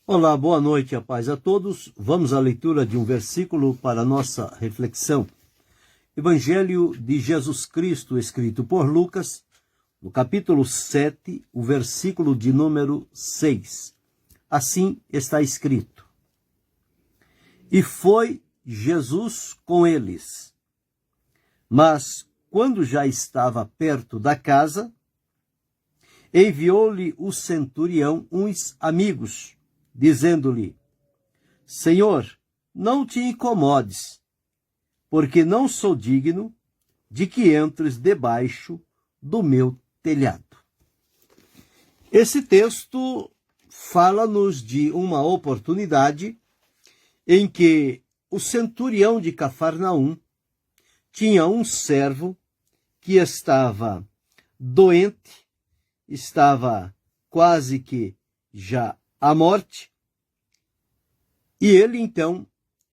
Olá, boa noite, a paz a todos. Vamos à leitura de um versículo para a nossa reflexão. Evangelho de Jesus Cristo, escrito por Lucas, no capítulo 7, o versículo de número 6. Assim está escrito: E foi Jesus com eles. Mas, quando já estava perto da casa, enviou-lhe o centurião uns amigos, dizendo-lhe: Senhor, não te incomodes, porque não sou digno de que entres debaixo do meu telhado. Esse texto fala-nos de uma oportunidade em que o centurião de Cafarnaum tinha um servo que estava doente, estava quase que já à morte, e ele então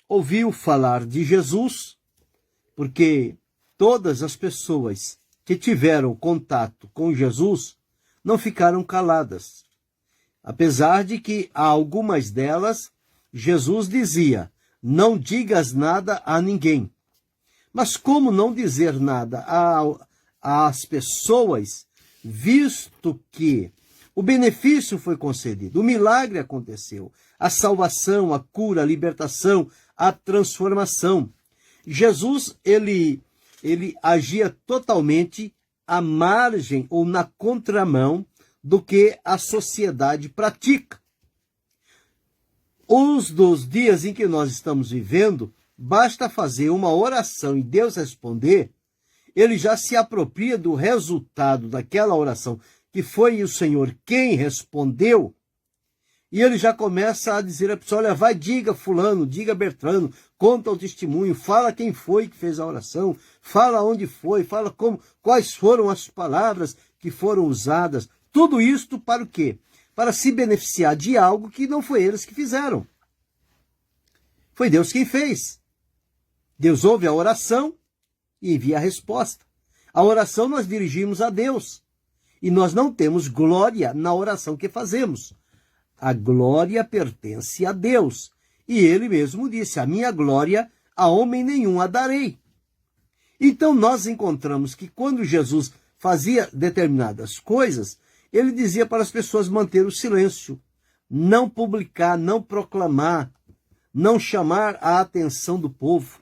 ouviu falar de Jesus, porque todas as pessoas que tiveram contato com Jesus não ficaram caladas, apesar de que a algumas delas Jesus dizia: não digas nada a ninguém. Mas como não dizer nada às pessoas, visto que o benefício foi concedido, o milagre aconteceu, a salvação, a cura, a libertação, a transformação. Jesus, ele agia totalmente à margem ou na contramão do que a sociedade pratica. Os dos dias em que nós estamos vivendo, basta fazer uma oração e Deus responder, ele já se apropria do resultado daquela oração, que foi o Senhor quem respondeu, e ele já começa a dizer à pessoa: olha, vai, diga fulano, diga Bertrano, conta o testemunho, fala quem foi que fez a oração, fala onde foi, fala quais foram as palavras que foram usadas. Tudo isto para o quê? Para se beneficiar de algo que não foi eles que fizeram. Foi Deus quem fez. Deus ouve a oração e envia a resposta. A oração nós dirigimos a Deus. E nós não temos glória na oração que fazemos. A glória pertence a Deus. E ele mesmo disse: a minha glória a homem nenhum a darei. Então nós encontramos que quando Jesus fazia determinadas coisas, ele dizia para as pessoas manter o silêncio, não publicar, não proclamar, não chamar a atenção do povo.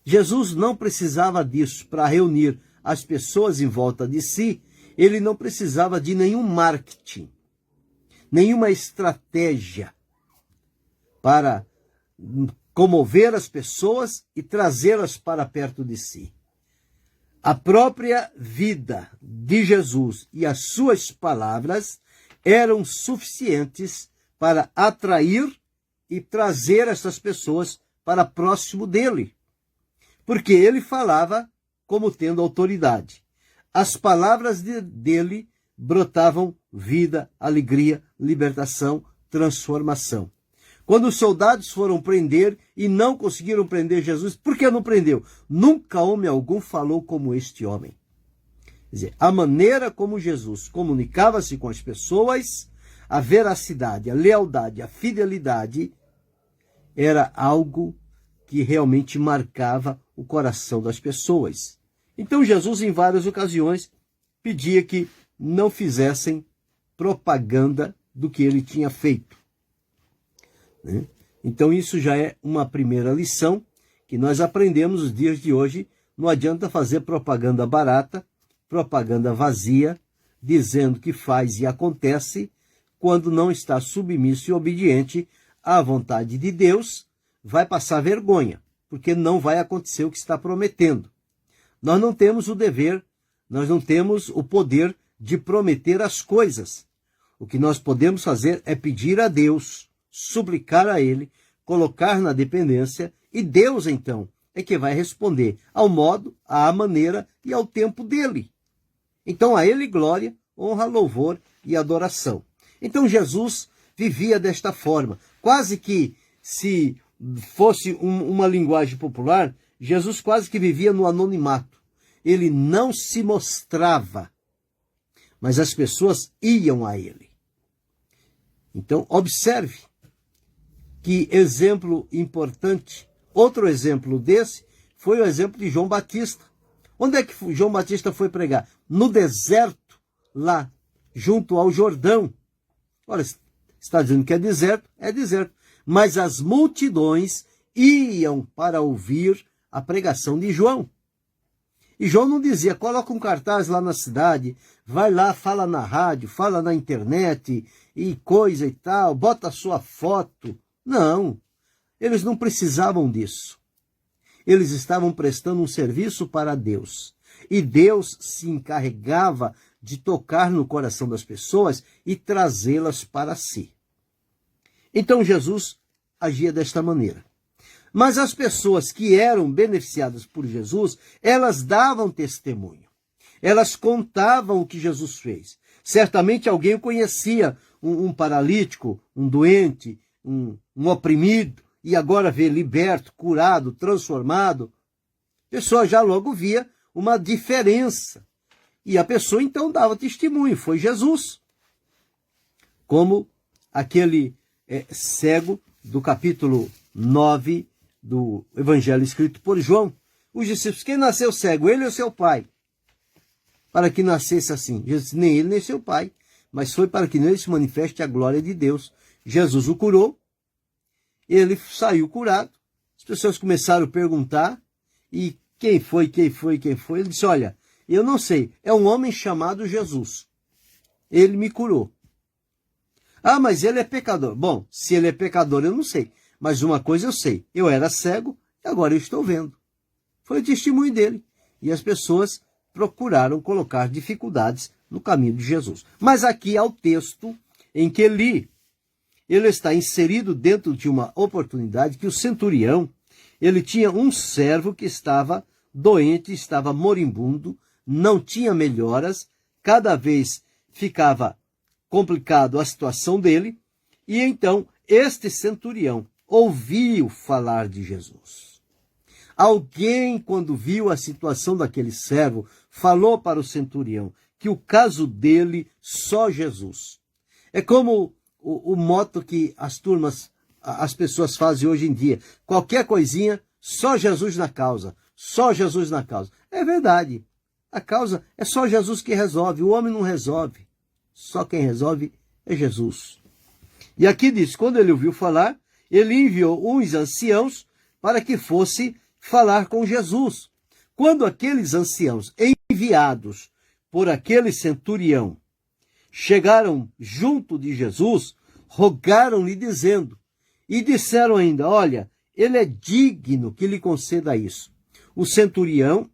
Jesus não precisava disso para reunir as pessoas em volta de si. Ele não precisava de nenhum marketing, nenhuma estratégia para comover as pessoas e trazê-las para perto de si. A própria vida de Jesus e as suas palavras eram suficientes para atrair e trazer essas pessoas para próximo dele, porque ele falava como tendo autoridade. As palavras dele brotavam vida, alegria, libertação, transformação. Quando os soldados foram prender e não conseguiram prender Jesus, por que não prendeu? Nunca homem algum falou como este homem. Quer dizer, a maneira como Jesus comunicava-se com as pessoas, a veracidade, a lealdade, a fidelidade, era algo que realmente marcava o coração das pessoas. Então Jesus, em várias ocasiões, pedia que não fizessem propaganda do que ele tinha feito. Então isso já é uma primeira lição que nós aprendemos nos dias de hoje. Não adianta fazer propaganda barata, propaganda vazia, dizendo que faz e acontece, quando não está submisso e obediente à vontade de Deus, vai passar vergonha, porque não vai acontecer o que está prometendo. Nós não temos o dever, nós não temos o poder de prometer as coisas. O que nós podemos fazer é pedir a Deus, suplicar a Ele, colocar na dependência, e Deus, então, é que vai responder ao modo, à maneira e ao tempo dele. Então, a Ele glória, honra, louvor e adoração. Então, Jesus vivia desta forma, quase que, se fosse uma linguagem popular, Jesus quase que vivia no anonimato. Ele não se mostrava, mas as pessoas iam a ele. Então, observe que exemplo importante. Outro exemplo desse foi o exemplo de João Batista. Onde é que João Batista foi pregar? No deserto, lá, junto ao Jordão. Ora, está dizendo que é deserto? É deserto. Mas as multidões iam para ouvir a pregação de João. E João não dizia, coloca um cartaz lá na cidade, vai lá, fala na rádio, fala na internet e coisa e tal, bota a sua foto. Não, eles não precisavam disso. Eles estavam prestando um serviço para Deus. E Deus se encarregava de tocar no coração das pessoas e trazê-las para si. Então Jesus agia desta maneira. Mas as pessoas que eram beneficiadas por Jesus, elas davam testemunho. Elas contavam o que Jesus fez. Certamente alguém conhecia um paralítico, um doente, um oprimido, e agora vê liberto, curado, transformado. A pessoa já logo via uma diferença. E a pessoa então dava testemunho, foi Jesus. Como aquele cego do capítulo 9 do Evangelho escrito por João. Os discípulos, quem nasceu cego, ele ou seu pai? Para que nascesse assim. Jesus disse, nem ele nem seu pai, mas foi para que nele se manifeste a glória de Deus. Jesus o curou, ele saiu curado, as pessoas começaram a perguntar, e quem foi? Ele disse, olha, eu não sei, é um homem chamado Jesus. Ele me curou. Ah, mas ele é pecador. Bom, se ele é pecador, eu não sei. Mas uma coisa eu sei, eu era cego e agora eu estou vendo. Foi o testemunho dele. E as pessoas procuraram colocar dificuldades no caminho de Jesus. Mas aqui há o texto em que ele está inserido dentro de uma oportunidade que o centurião, ele tinha um servo que estava doente, estava moribundo, não tinha melhoras, cada vez ficava complicado a situação dele, e então este centurião ouviu falar de Jesus. Alguém, quando viu a situação daquele servo, falou para o centurião que o caso dele, só Jesus. É como o moto que as pessoas fazem hoje em dia. Qualquer coisinha, só Jesus na causa. Só Jesus na causa. É verdade. A causa é só Jesus que resolve. O homem não resolve. Só quem resolve é Jesus. E aqui diz, quando ele ouviu falar, ele enviou uns anciãos para que fosse falar com Jesus. Quando aqueles anciãos enviados por aquele centurião chegaram junto de Jesus, rogaram-lhe dizendo, e disseram ainda, olha, ele é digno que lhe conceda isso. O centurião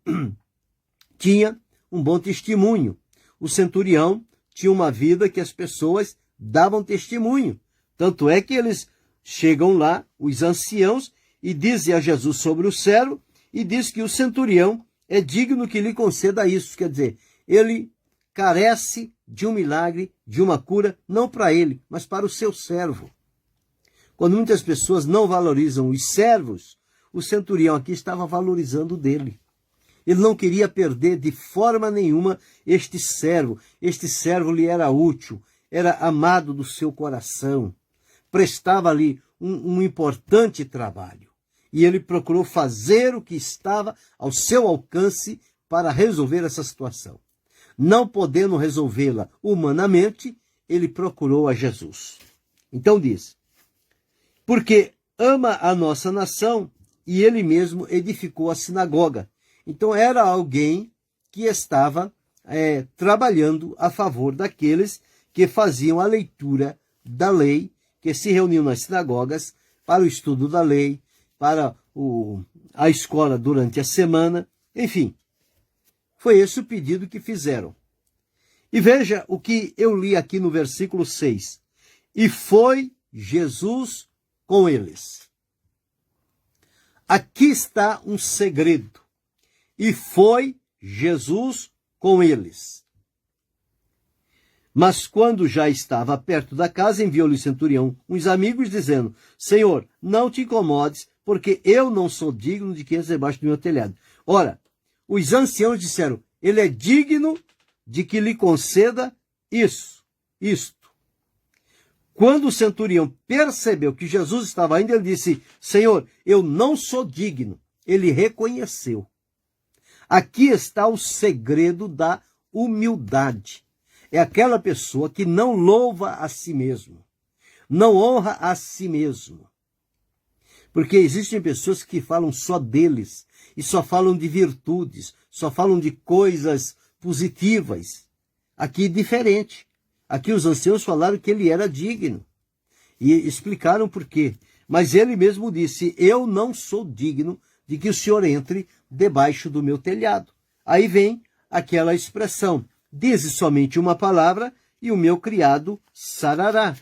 tinha um bom testemunho. O centurião tinha uma vida que as pessoas davam testemunho. Tanto é que eles chegam lá, os anciãos, e dizem a Jesus sobre o servo, e diz que o centurião é digno que lhe conceda isso. Quer dizer, ele carece de um milagre, de uma cura, não para ele, mas para o seu servo. Quando muitas pessoas não valorizam os servos, o centurião aqui estava valorizando dele. Ele não queria perder de forma nenhuma este servo. Este servo lhe era útil, era amado do seu coração, prestava ali um importante trabalho. E ele procurou fazer o que estava ao seu alcance para resolver essa situação. Não podendo resolvê-la humanamente, ele procurou a Jesus. Então diz, porque ama a nossa nação e ele mesmo edificou a sinagoga. Então era alguém que estava trabalhando a favor daqueles que faziam a leitura da lei, que se reuniam nas sinagogas para o estudo da lei, para a escola durante a semana, enfim. Foi esse o pedido que fizeram. E veja o que eu li aqui no versículo 6. E foi Jesus com eles. Aqui está um segredo. E foi Jesus com eles. Mas quando já estava perto da casa, enviou-lhe o centurião uns amigos, dizendo, Senhor, não te incomodes, porque eu não sou digno de que entres debaixo do meu telhado. Ora, os anciãos disseram, ele é digno de que lhe conceda isto. Quando o centurião percebeu que Jesus estava indo, ele disse: Senhor, eu não sou digno. Ele reconheceu. Aqui está o segredo da humildade. É aquela pessoa que não louva a si mesmo, não honra a si mesmo. Porque existem pessoas que falam só deles, e só falam de virtudes, só falam de coisas positivas. Aqui diferente. Aqui os anciãos falaram que ele era digno. E explicaram por quê. Mas ele mesmo disse: eu não sou digno de que o Senhor entre debaixo do meu telhado. Aí vem aquela expressão: dize somente uma palavra e o meu criado sarará.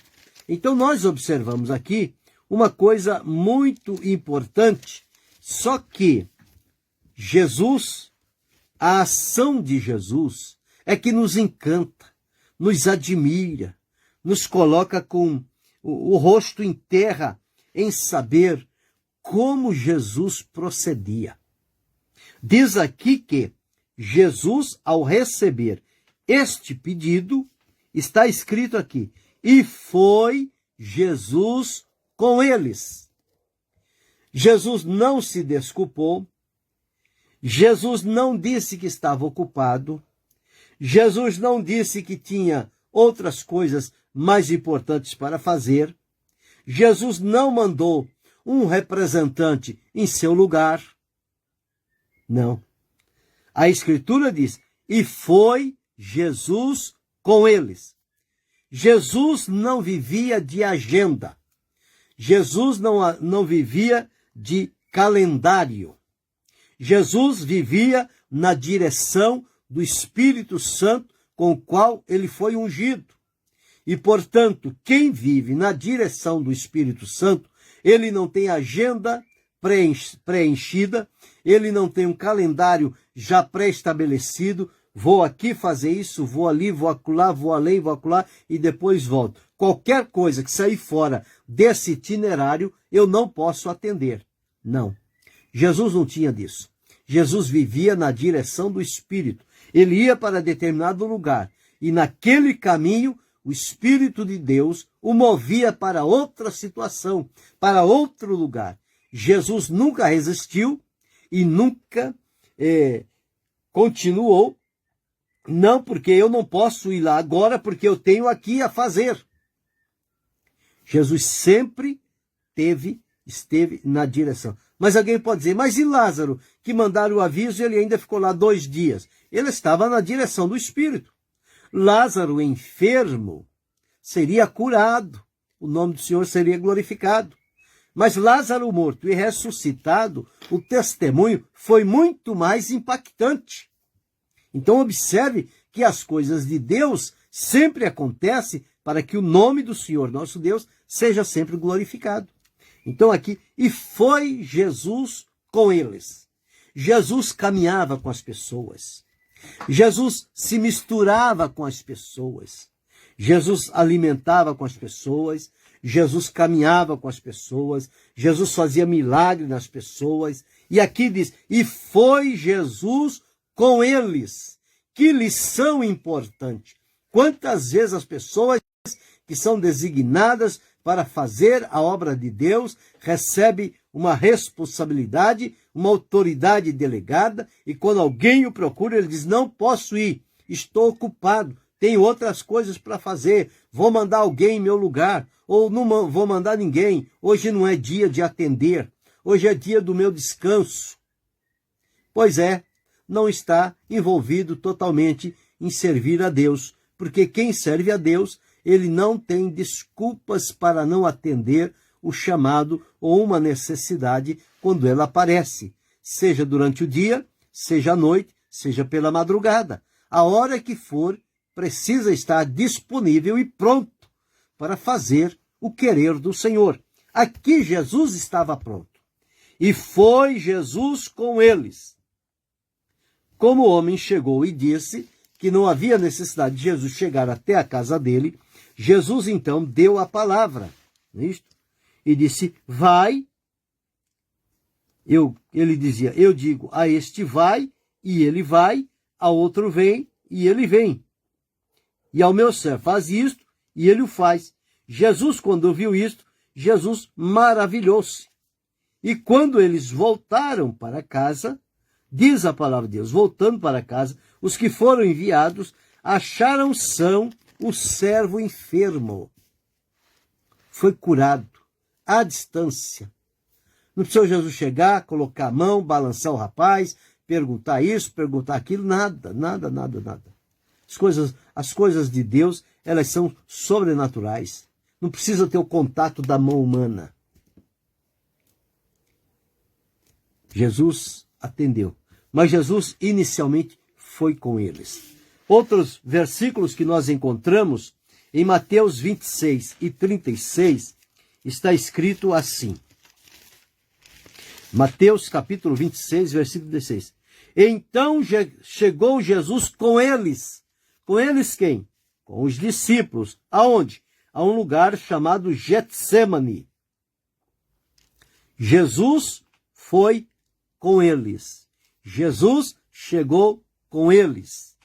Então nós observamos aqui uma coisa muito importante, só que Jesus, a ação de Jesus é que nos encanta, nos admira, nos coloca com o rosto em terra em saber como Jesus procedia. Diz aqui que Jesus, ao receber este pedido, está escrito aqui: e foi Jesus com eles. Jesus não se desculpou, Jesus não disse que estava ocupado, Jesus não disse que tinha outras coisas mais importantes para fazer, Jesus não mandou um representante em seu lugar. Não. A Escritura diz: e foi Jesus com eles. Jesus não vivia de agenda. Jesus não vivia de calendário. Jesus vivia na direção do Espírito Santo com o qual ele foi ungido. E, portanto, quem vive na direção do Espírito Santo, ele não tem agenda preenchida, ele não tem um calendário já pré-estabelecido: vou aqui fazer isso, vou ali, vou acolá, vou além, vou acolá e depois volto. Qualquer coisa que sair fora desse itinerário, eu não posso atender. Não. Jesus não tinha disso. Jesus vivia na direção do Espírito. Ele ia para determinado lugar e naquele caminho o Espírito de Deus o movia para outra situação, para outro lugar. Jesus nunca resistiu e nunca continuou. Não, porque eu não posso ir lá agora, porque eu tenho aqui a fazer. Jesus sempre esteve na direção. Mas alguém pode dizer: mas e Lázaro, que mandaram o aviso e ele ainda ficou lá 2 dias? Ele estava na direção do Espírito. Lázaro, enfermo, seria curado, o nome do Senhor seria glorificado. Mas Lázaro morto e ressuscitado, o testemunho foi muito mais impactante. Então observe que as coisas de Deus sempre acontecem para que o nome do Senhor, nosso Deus, seja sempre glorificado. Então aqui, e foi Jesus com eles. Jesus caminhava com as pessoas. Jesus se misturava com as pessoas. Jesus alimentava com as pessoas. Jesus caminhava com as pessoas. Jesus fazia milagre nas pessoas. E aqui diz: e foi Jesus com eles. Que lição importante! Quantas vezes as pessoas que são designadas para fazer a obra de Deus recebem uma responsabilidade, uma autoridade delegada, e quando alguém o procura, ele diz: não posso ir, estou ocupado, tenho outras coisas para fazer, vou mandar alguém em meu lugar, ou não vou mandar ninguém, hoje não é dia de atender, hoje é dia do meu descanso. Pois é, não está envolvido totalmente em servir a Deus, porque quem serve a Deus, ele não tem desculpas para não atender o chamado ou uma necessidade quando ela aparece, seja durante o dia, seja à noite, seja pela madrugada. A hora que for, precisa estar disponível e pronto para fazer o querer do Senhor. Aqui Jesus estava pronto. E foi Jesus com eles. Como o homem chegou e disse que não havia necessidade de Jesus chegar até a casa dele, Jesus então deu a palavra, não é isto? E disse: vai. Ele dizia: eu digo a este vai, e ele vai, a outro vem, e ele vem. E ao meu servo faz isto, e ele o faz. Jesus, quando viu isto, Jesus maravilhou-se. E quando eles voltaram para casa, diz a palavra de Deus, voltando para casa, os que foram enviados acharam são o servo enfermo. Foi curado à distância. Não precisou Jesus chegar, colocar a mão, balançar o rapaz, perguntar isso, perguntar aquilo, nada. As coisas de Deus, elas são sobrenaturais. Não precisa ter o contato da mão humana. Jesus atendeu. Mas Jesus inicialmente foi com eles. Outros versículos que nós encontramos em Mateus 26 e 36 está escrito assim. Mateus capítulo 26, versículo 16. Então chegou Jesus com eles. Com eles quem? Com os discípulos. Aonde? A um lugar chamado Getsêmani. Jesus foi com eles. Jesus chegou com eles.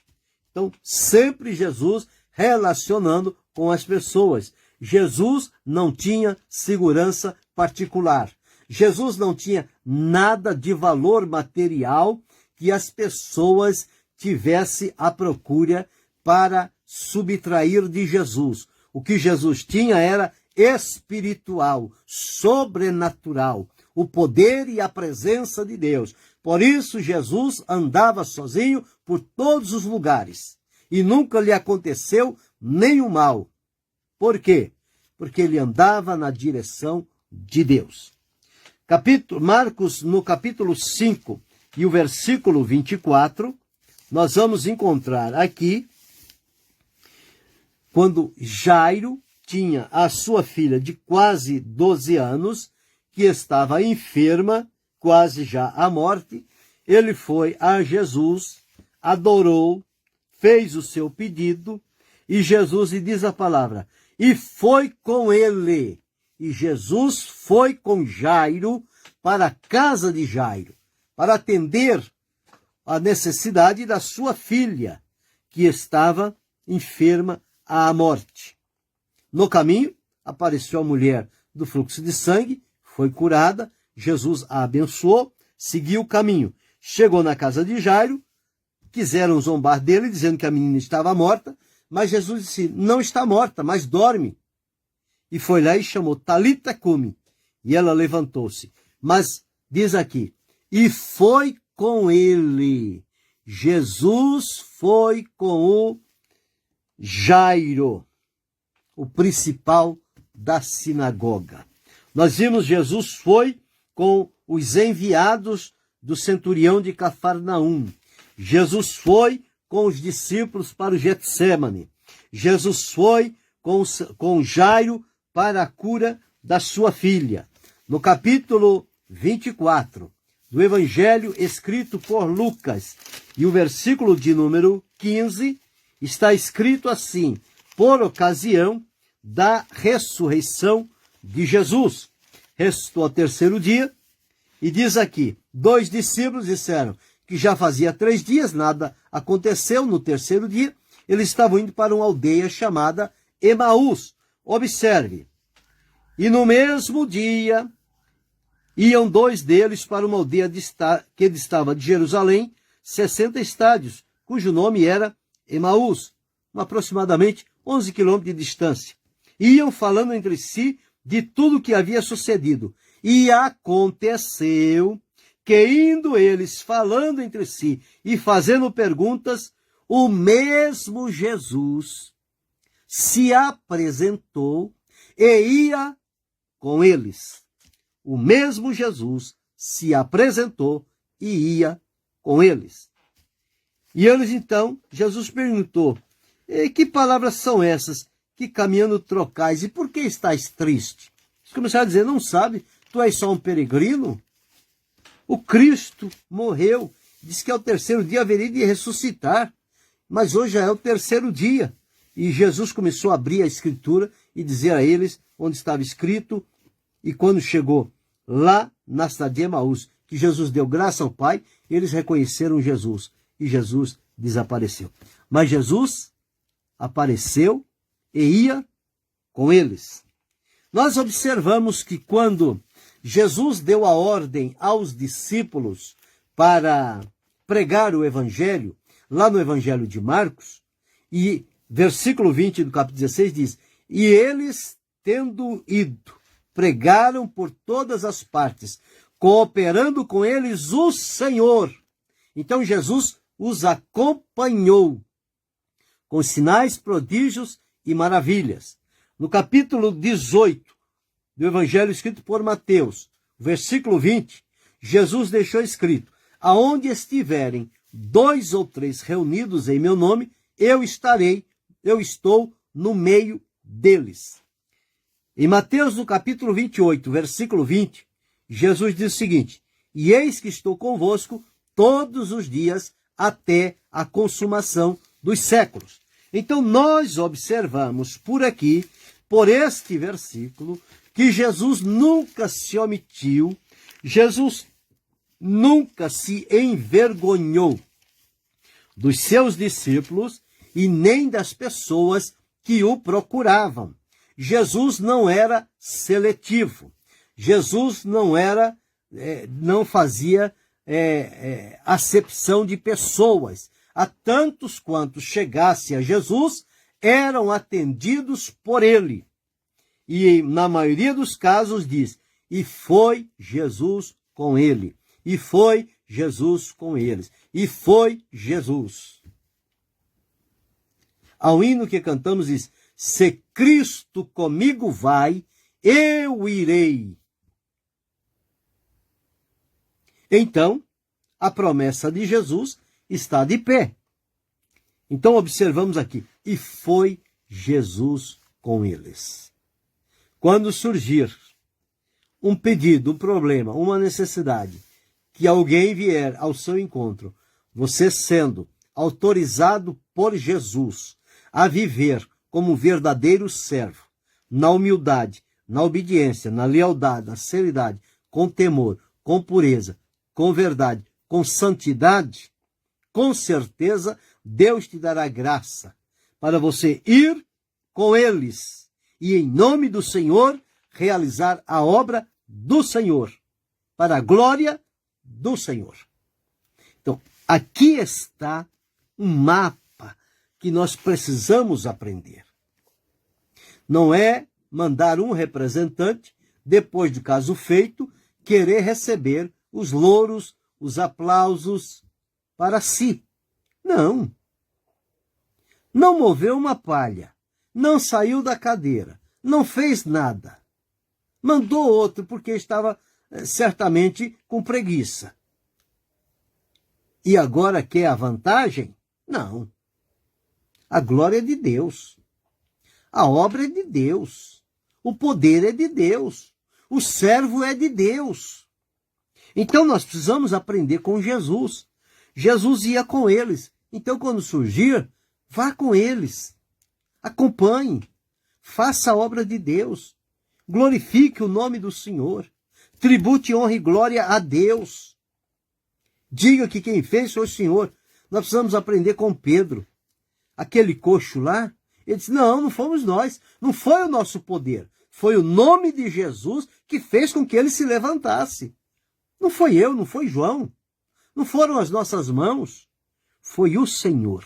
Então, sempre Jesus relacionando com as pessoas. Jesus não tinha segurança particular. Jesus não tinha nada de valor material que as pessoas tivessem à procura para subtrair de Jesus. O que Jesus tinha era espiritual, sobrenatural, o poder e a presença de Deus. Por isso Jesus andava sozinho por todos os lugares e nunca lhe aconteceu nenhum mal. Por quê? Porque ele andava na direção de Deus. Marcos, no capítulo 5 e o versículo 24, nós vamos encontrar aqui quando Jairo tinha a sua filha de quase 12 anos, que estava enferma, quase já à morte, ele foi a Jesus, adorou, fez o seu pedido, e Jesus lhe diz a palavra, e foi com ele. E Jesus foi com Jairo para a casa de Jairo, para atender a necessidade da sua filha, que estava enferma à morte. No caminho, apareceu a mulher do fluxo de sangue, foi curada, Jesus a abençoou, seguiu o caminho. Chegou na casa de Jairo, quiseram zombar dele, dizendo que a menina estava morta, mas Jesus disse, não está morta, mas dorme. E foi lá e chamou, Talita cumi, e ela levantou-se. Mas, diz aqui, e foi com ele. Jesus foi com o Jairo, o principal da sinagoga. Nós vimos Jesus foi com os enviados do centurião de Cafarnaum. Jesus foi com os discípulos para o Getsêmani. Jesus foi com Jairo para a cura da sua filha. No capítulo 24 do Evangelho escrito por Lucas, e o versículo de número 15, está escrito assim, por ocasião da ressurreição de Jesus. Restou ao terceiro dia, e diz aqui, 2 discípulos disseram que já fazia 3 dias, nada aconteceu. No terceiro dia, eles estavam indo para uma aldeia chamada Emaús. Observe, e no mesmo dia, iam 2 deles para uma aldeia que distava de Jerusalém, 60 estádios, cujo nome era Emaús, aproximadamente 11 quilômetros de distância. Iam falando entre si de tudo o que havia sucedido. E aconteceu que, indo eles falando entre si e fazendo perguntas, o mesmo Jesus se apresentou e ia com eles. O mesmo Jesus se apresentou e ia com eles. E eles então, Jesus perguntou, que palavras são essas que caminhando trocais, e por que estás triste? Eles começaram a dizer, não sabe, tu és só um peregrino? O Cristo morreu, disse que ao terceiro dia haveria de ressuscitar, mas hoje já é o terceiro dia. E Jesus começou a abrir a escritura e dizer a eles onde estava escrito, e quando chegou lá na cidade de Emaús, que Jesus deu graça ao Pai, eles reconheceram Jesus, e Jesus desapareceu. Mas Jesus apareceu e ia com eles. Nós observamos que quando Jesus deu a ordem aos discípulos para pregar o evangelho, lá no evangelho de Marcos, e versículo 20 do capítulo 16 diz: e eles, tendo ido, pregaram por todas as partes, cooperando com eles o Senhor. Então Jesus os acompanhou com sinais, prodígios e maravilhas. No capítulo 18 do evangelho escrito por Mateus, versículo 20, Jesus deixou escrito: aonde estiverem 2 ou 3 reunidos em meu nome, eu estou no meio deles. Em Mateus, no capítulo 28, versículo 20, Jesus diz o seguinte: e eis que estou convosco todos os dias até a consumação dos séculos. Então nós observamos por aqui, por este versículo, que Jesus nunca se omitiu, Jesus nunca se envergonhou dos seus discípulos e nem das pessoas que o procuravam. Jesus não era seletivo. Jesus não fazia acepção de pessoas. A tantos quantos chegasse a Jesus, eram atendidos por ele. E na maioria dos casos diz: e foi Jesus com ele. E foi Jesus com eles. E foi Jesus. Ao hino que cantamos diz: se Cristo comigo vai, eu irei. Então, a promessa de Jesus está de pé. Então, observamos aqui: e foi Jesus com eles. Quando surgir um pedido, um problema, uma necessidade, que alguém vier ao seu encontro, você sendo autorizado por Jesus a viver como um verdadeiro servo, na humildade, na obediência, na lealdade, na seriedade, com temor, com pureza, com verdade, com santidade, com certeza Deus te dará graça para você ir com eles e, em nome do Senhor, realizar a obra do Senhor, para a glória do Senhor. Então, aqui está um mapa que nós precisamos aprender. Não é mandar um representante, depois do caso feito, querer receber os louros, os aplausos para si. Não. Não moveu uma palha, não saiu da cadeira, não fez nada. Mandou outro porque estava certamente com preguiça. E agora quer a vantagem? Não. A glória é de Deus. A obra é de Deus. O poder é de Deus. O servo é de Deus. Então nós precisamos aprender com Jesus. Jesus ia com eles. Então quando surgir, vá com eles. Acompanhe. Faça a obra de Deus. Glorifique o nome do Senhor. Tribute honra e glória a Deus. Diga que quem fez foi o Senhor. Nós precisamos aprender com Pedro. Aquele coxo lá, ele disse: não fomos nós. Não foi o nosso poder. Foi o nome de Jesus que fez com que ele se levantasse. Não foi eu, não foi João. Não foram as nossas mãos. Foi o Senhor.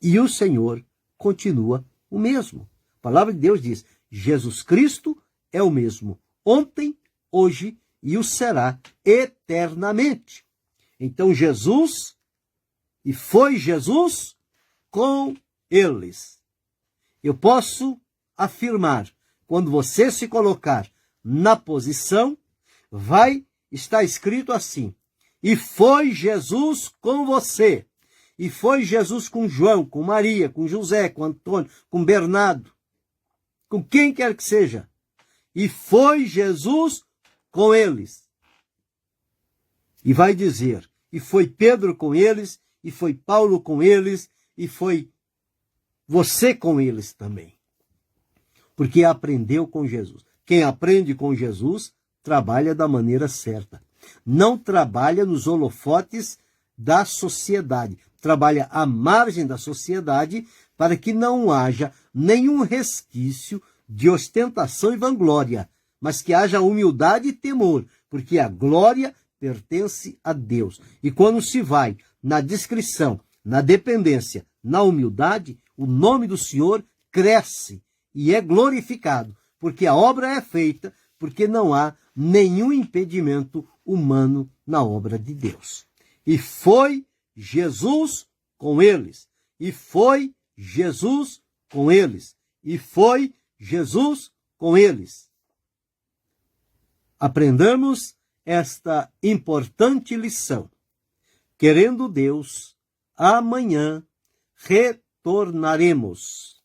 E o Senhor continua o mesmo. A palavra de Deus diz: Jesus Cristo é o mesmo ontem, hoje e o será eternamente. Então Jesus, e foi Jesus com eles. Eu posso afirmar, quando você se colocar na posição, vai estar escrito assim: e foi Jesus com você. E foi Jesus com João, com Maria, com José, com Antônio, com Bernardo, com quem quer que seja. E foi Jesus com eles. E vai dizer: e foi Pedro com eles, e foi Paulo com eles, e foi você com eles também. Porque aprendeu com Jesus. Quem aprende com Jesus, trabalha da maneira certa. Não trabalha nos holofotes da sociedade. Trabalha à margem da sociedade para que não haja nenhum resquício de ostentação e vanglória, mas que haja humildade e temor, porque a glória pertence a Deus. E quando se vai na discrição, na dependência, na humildade, o nome do Senhor cresce e é glorificado, porque a obra é feita, porque não há nenhum impedimento humano na obra de Deus. E foi Jesus com eles, e foi Jesus com eles, e foi Jesus com eles. Aprendamos esta importante lição. Querendo Deus, amanhã retornaremos.